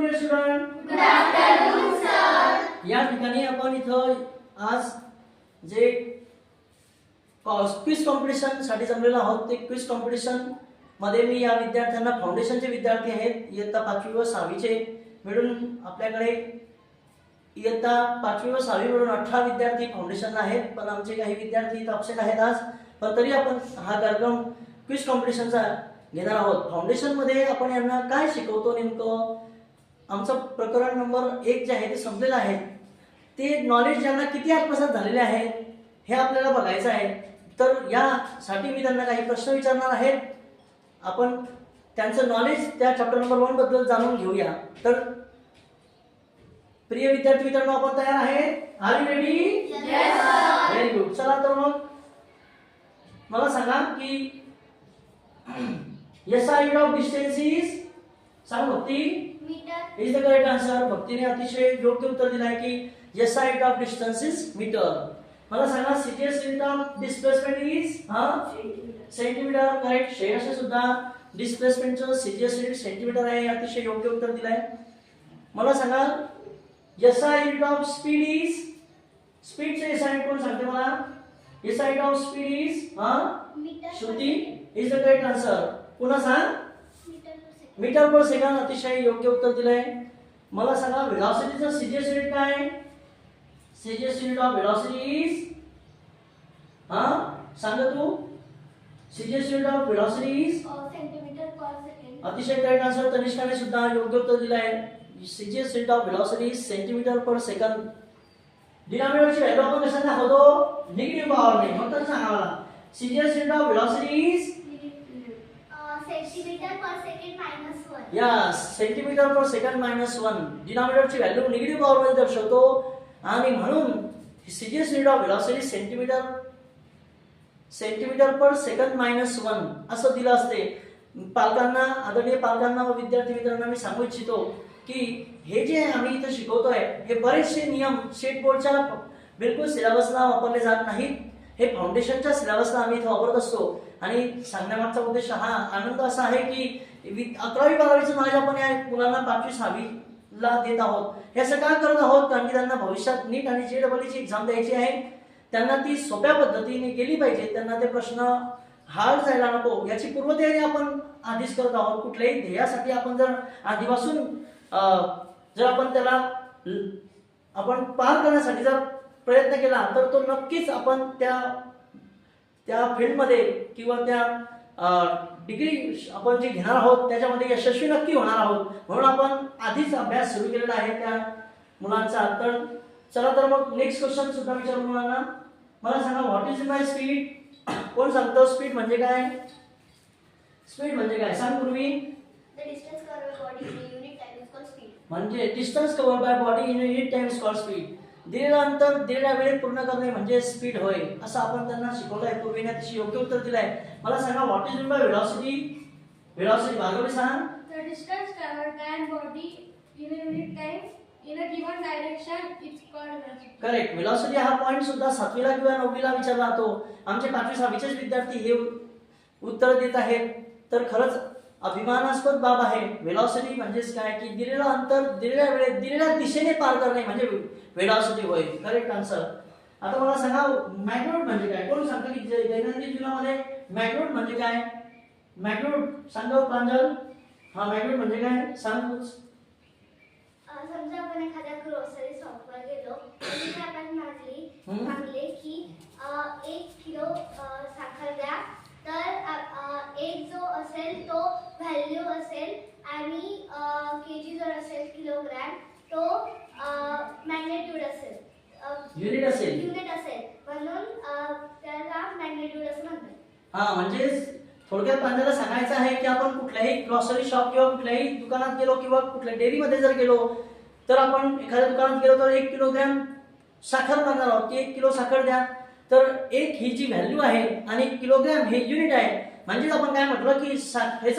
Student, good afternoon sir. या ठिकाणी आपण इथं आज जे क्विज कॉम्पिटिशन साठी जमलेलो आहोत ते क्विज कॉम्पिटिशन मध्ये मी या विद्यार्थ्यांना फाउंडेशनचे विद्यार्थी आहेत इयत्ता 5वी व 6वीचे मिळून आपल्याकडे इयत्ता 5वी व 6वी मिळून 18 विद्यार्थी फाउंडेशन आहेत. पण आमचे काही विद्यार्थी अपसेंट आहेत आज, पण तरी आपण हा कार्यक्रम क्विज कॉम्पिटिशनचा घेणार आहोत. फाउंडेशन मध्ये आपण यांना काय शिकवतो नेमकं, आमचं प्रकरण नंबर 1 जे आहे ते संपलेलं आहे. ते नॉलेज यांना किती आत्मसात झालेले आहे हे आपल्याला बघायचं आहे. तर यासाठी मी त्यांना काही प्रश्न विचारणार आहे. आपण त्यांचं नॉलेज त्या चॅप्टर नंबर 1 बद्दल जाणून घेऊया. तर प्रिय विद्यार्थी मित्रांनो, आपण तयार आहे? Are you ready? Yes, sir. Very good. चला तर मग मला सांगा की SI unit of distance is, सांग Bhakti. Metre. Is the correct answer. भक्तीने अतिशय योग्य उत्तर दिलं आहे की SI unit of distance is metre. मला सांगा CGS unit of displacement is centimetre. Correct. श्रेयसने सुद्धा डिस्प्लेसमेंटचं CGS युनिट सेंटीमीटर आहे, अतिशय योग्य उत्तर दिलं आहे. मला सांगा SI unit of speed is, स्पीडचे SI unit कोण सांगते मला? SI unit of speed is metre. Shruti. Is the correct answer. पुन्हा सांग. Metre per second. अतिशय योग्य उत्तर दिलंय. मला सांगा वेलोसिटीचं CGS युनिट काय आहे? CGS unit of velocity is सांग तू. CGS unit of velocity is centimetre per second. अतिशय करेक्ट आन्सर. तनिष्काने सुद्धा योग्य उत्तर दिलं आहे. CGS unit of velocity is centimetre per second. डिनॉमिनेटरची व्हॅल्यू आपण कशाने दाखवतो? निगेटिव्ह पॉवरने. फक्त सांगा मला CGS unit of velocity is centimetre per second minus 1. Yes, centimetre per second minus 1. डिनॉमिनेटरची व्हॅल्यू निगेटिव्ह पॉवर मध्ये दर्शवतो आणि म्हणून CGS unit of velocity centimetre per second minus 1 असं दिलं असते. पालकांना, आदरणीय पालकांना व विद्यार्थी मित्रांना मी सांगू इच्छितो की हे जे आम्ही इथं शिकवतोय हे बरेचसे नियम स्टेट बोर्डच्या बिलकुल सिलेबसला वापरले जात नाहीत. हे फाउंडेशनच्या सिलेबसला आम्ही इथं वापरत असतो. आणि सांगण्यामागचा उद्देश हा आनंद असा आहे की 11वी 12वीचं नॉलेज आपण या मुलांना 5वी 6वीला देत आहोत. हे असं का करत आहोत? कारण की त्यांना भविष्यात नीट आणि JEE ची एक्झाम द्यायची आहे. त्यांना ती सोप्या पद्धतीने गेली पाहिजे. त्यांना ते प्रश्न हार्ड जायला नको याची पूर्वतयारी आपण आधीच करत आहोत. कुठल्याही ध्येयासाठी आपण जर आधीपासून जर आपण त्याला आपण पार करण्यासाठी जर प्रयत्न केला तर तो नक्कीच आपण त्या फील्डमध्ये किंवा त्या डिग्री आपण जे घेणार आहोत त्याच्यामध्ये यशस्वी नक्की होणार आहोत. म्हणून आपण आधीच अभ्यास सुरू केलेला आहे त्या मुलांचा. तर चला तर मग नेक्स्ट क्वेश्चन सुद्धा विचारू मुलांना. मला सांगा व्हॉट इज माय स्पीड. कोण सांगतो स्पीड म्हणजे काय? स्पीड म्हणजे काय सांग Purvi. The distance covered by body in unit time is called speed. म्हणजे distance covered by body in unit time is called speed. दिलेलं अंतर दिलेल्या वेळेत पूर्ण करणे म्हणजे स्पीड होय, असं आपण त्यांना शिकवलंय. पूर्वीने अतिशय योग्य उत्तर दिलंय. मला सांगा what is by velocity. Velocity Bhargavi सांग. The distance covered by a body in a unit time in a given direction is called velocity. Correct. Velocity हा पॉइंट सुद्धा 7वीला किंवा 9वीला विचारला जातो. आमचे 5वी 6वीचेच विद्यार्थी हे उत्तर देत आहेत. तर खरंच अभिमानास्पद बाब आहे. वेलोसिटी म्हणजेच काय की दिलेलं अंतर दिलेल्या वेळेत दिलेल्या दिशेने पार करणे म्हणजे वेलोसिटी होय. Correct answer. आता मला सांगा मॅग्निट्यूड म्हणजे काय? कोण सांगतं की दैनंदिन जीवनामध्ये मॅग्निट्यूड म्हणजे काय? मॅग्निट्यूड सांगा प्रांजल. हा मॅग्निट्यूड म्हणजे काय सांग. समजा आपण एखाद्या ग्रोसरी शॉपवर गेलो आणि तिथे आपण मागले की 1 किलो साखर द्या. तर एक जो असेल तो व्हॅल्यू असेल आणि केजी जर असेल किलोग्रॅम तो मॅग्निट्यूड असेल. युनिट असेल. युनिट असेल म्हणून त्याला मॅग्निट्यूड असं म्हणतात. हा म्हणजे थोडक्यात प्रांजलला सांगायचं आहे की आपण कुठल्याही ग्रॉसरी शॉप किंवा कुठल्याही दुकानात गेलो किंवा कुठल्या डेअरीमध्ये जर गेलो तर आपण एखाद्या दुकानात गेलो तर 1 किलोग्रॅम साखर मागणार आहोत की 1 किलो साखर द्या. तर 1 ही जी व्हॅल्यू आहे आणि किलोग्रॅम हे युनिट आहे. म्हणजेच आपण काय म्हटलं की